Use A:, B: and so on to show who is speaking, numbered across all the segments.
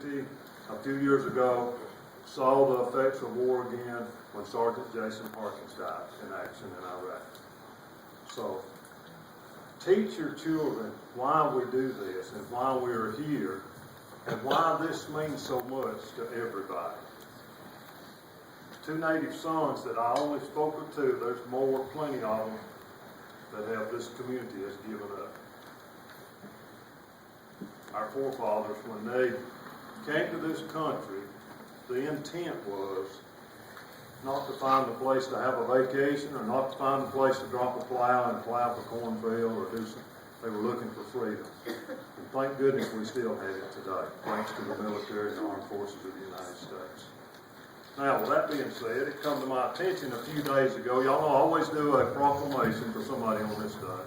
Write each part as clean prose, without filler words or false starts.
A: community a few years ago saw the effects of war again when Sergeant Jason Harkins died in action in Iraq. So, teach your children why we do this and why we are here and why this means so much to everybody. 2 native sons that I only spoken to, there's more, plenty of them, that have this community has given up. Our forefathers, when they came to this country, the intent was not to find a place to have a vacation or not to find a place to drop a plow and plow the cornfield or do some. They were looking for freedom. And thank goodness we still have it today, thanks to the military and the armed forces of the United States. Now, with that being said, it come to my attention a few days ago. Y'all know I always do a proclamation for somebody on this day.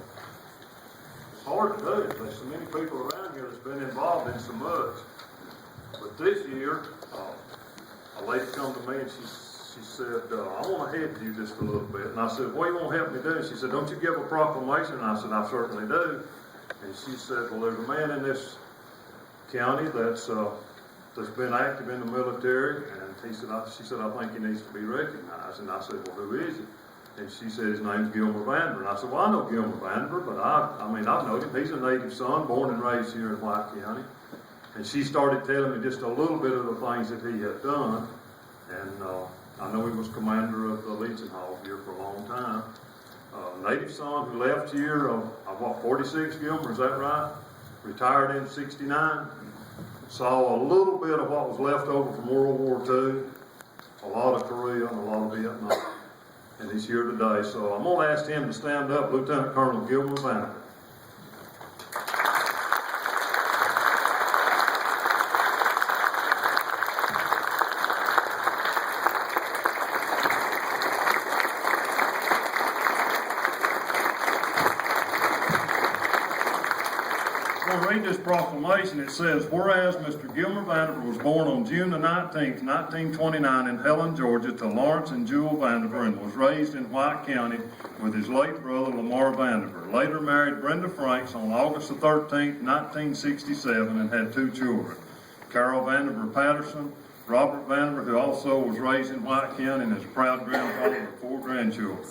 A: It's hard to do. There's so many people around here that's been involved in so much. But this year, a lady come to me and she said, I want to help you just a little bit. And I said, what do you want to help me do? And she said, don't you give a proclamation? And I said, I certainly do. And she said, well, there's a man in this county that's been active in the military, and she said, I think he needs to be recognized. And I said, well, who is he? And she said, his name's Gilmer Vandiver. And I said, well, I know Gilmer Vandiver, but I've known him. He's a native son, born and raised here in White County. And she started telling me just a little bit of the things that he had done. And I know he was commander of the Legion Hall here for a long time. Native son who left here, 46, Gilmer, is that right? Retired in 69. Saw a little bit of what was left over from World War II, a lot of Korea and a lot of Vietnam. And he's here today. So I'm going to ask him to stand up, Lieutenant Colonel Gilmer Vandiver. I'm going to read this proclamation. It says, whereas Mr. Gilmer Vandiver was born on June the 19th, 1929 in Helen, Georgia to Lawrence and Jewel Vandiver and was raised in White County with his late brother Lamar Vandiver. Later married Brenda Franks on August the 13th, 1967 and had 2 children. Carol Vandiver Patterson, Robert Vandiver, who also was raised in White County and is a proud grandfather of 4 grandchildren.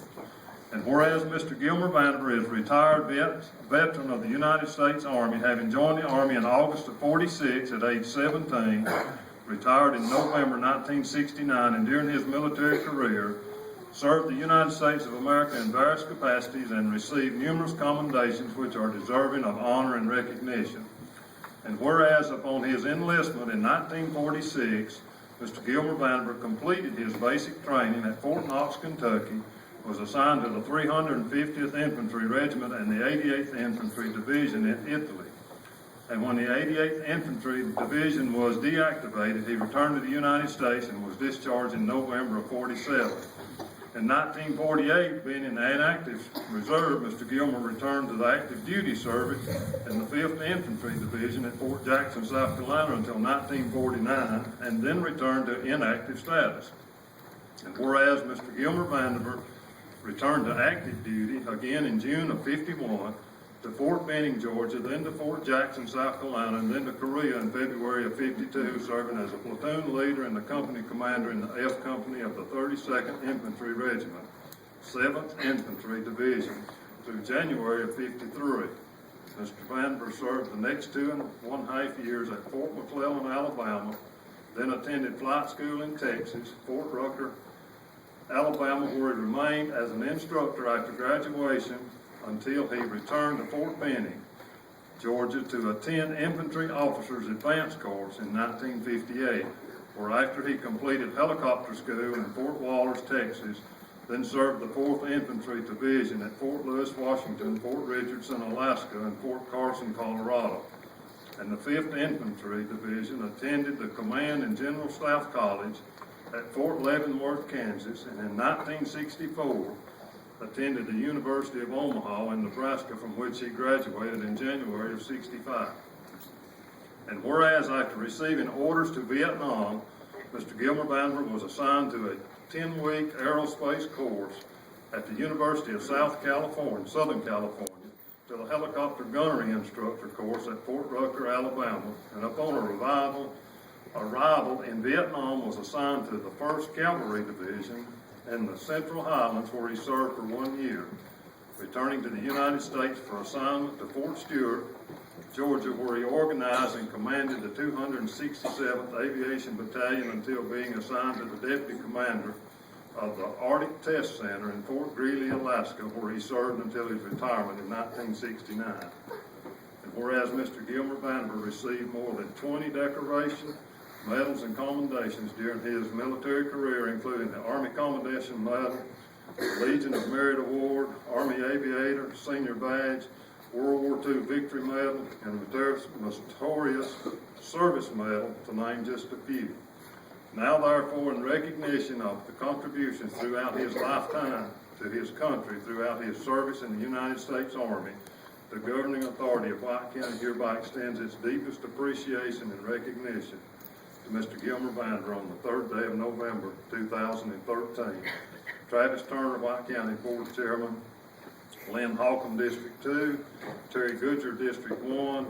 A: And whereas Mr. Gilmer Vandiver is a retired veteran of the United States Army, having joined the Army in August of 46 at age 17, retired in November 1969, and during his military career, served the United States of America in various capacities and received numerous commendations which are deserving of honor and recognition. And whereas upon his enlistment in 1946, Mr. Gilmer Vandiver completed his basic training at Fort Knox, Kentucky, was assigned to the 350th Infantry Regiment and the 88th Infantry Division in Italy. And when the 88th Infantry Division was deactivated, he returned to the United States and was discharged in November of 47. In 1948, being in the inactive reserve, Mr. Gilmer returned to the active duty service in the 5th Infantry Division at Fort Jackson, South Carolina until 1949, and then returned to inactive status. And whereas Mr. Gilmer Vandiver returned to active duty again in June of 51 to Fort Benning, Georgia, then to Fort Jackson, South Carolina, and then to Korea in February of 52, serving as a platoon leader and the company commander in the F Company of the 32nd Infantry Regiment, 7th Infantry Division, through January of 53. Mr. Vandiver served the next 2.5 years at Fort McClellan, Alabama, then attended flight school in Texas, Fort Rucker, Alabama, where he remained as an instructor after graduation until he returned to Fort Benning, Georgia, to attend Infantry Officers Advanced Course in 1958, where after he completed helicopter school in Fort Wallace, Texas, then served the 4th Infantry Division at Fort Lewis, Washington, Fort Richardson, Alaska, and Fort Carson, Colorado. And the 5th Infantry Division attended the Command and General Staff College at Fort Leavenworth, Kansas, and in 1964 attended the University of Omaha in Nebraska, from which he graduated in January of 65. And whereas after receiving orders to Vietnam, Mr. Gilmer Vandiver was assigned to a 10-week aerospace course at the University of Southern California, to the helicopter gunnery instructor course at Fort Rucker, Alabama, and upon a revival arrival in Vietnam was assigned to the 1st Cavalry Division in the Central Highlands, where he served for 1 year. Returning to the United States for assignment to Fort Stewart, Georgia, where he organized and commanded the 267th Aviation Battalion until being assigned to the Deputy Commander of the Arctic Test Center in Fort Greely, Alaska, where he served until his retirement in 1969. And whereas Mr. Gilmer Vandiver received more than 20 decorations, medals, and commendations during his military career, including the Army Commendation Medal, the Legion of Merit Award, Army Aviator, Senior Badge, World War II Victory Medal, and Meritorious Service Medal, to name just a few. Now, therefore, in recognition of the contributions throughout his lifetime to his country, throughout his service in the United States Army, the governing authority of White County hereby extends its deepest appreciation and recognition to Mr. Gilmer Vandiver on the 3rd day of November, 2013. Travis Turner, White County Board Chairman, Lynn Holcomb, District 2, Terry Goodger, District 1,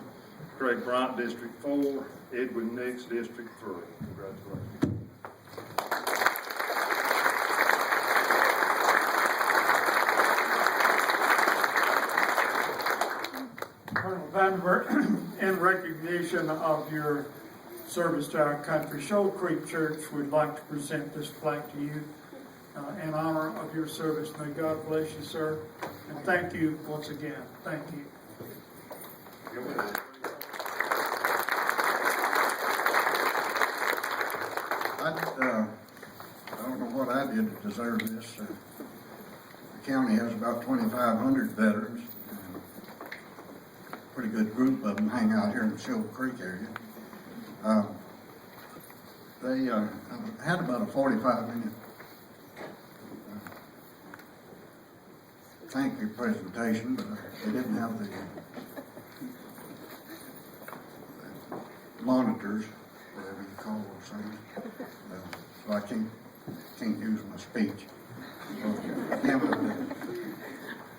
A: Craig Bryant, District 4, Edwin Nix, District 3. Congratulations.
B: Colonel Vandiver, in recognition of your service to our country, Shoal Creek Church would like to present this plaque to you in honor of your service. May God bless you, sir, and thank you once again. Thank you.
C: I don't know what I did to deserve this. The county has about 2,500 veterans. A pretty good group of them hang out here in the Shoal Creek area. They had about a 45-minute thank you presentation, but they didn't have the monitors, whatever you call those things. So I can't use my speech. So, again,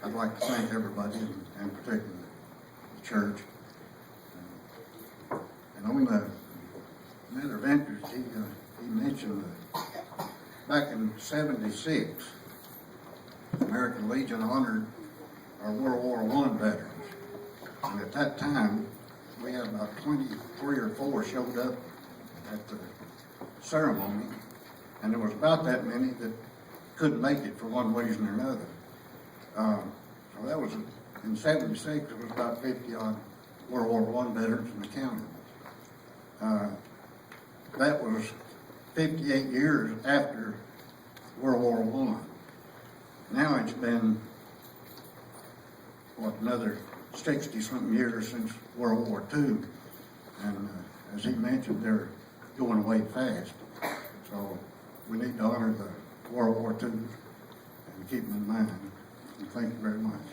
C: I'd like to thank everybody, and particularly the church. And on the matter of interest, he mentioned that back in '76, the American Legion honored our World War I veterans. And at that time, we had about 23 or 4 showed up at the ceremony, and there was about that many that couldn't make it for one reason or another. So that was, in '76, there was about 50-odd World War I veterans in the county. That was 58 years after World War I. Now it's been, another 60-something years since World War II. And as he mentioned, they're going away fast. So we need to honor the World War II and keep them in mind. And thank you very much.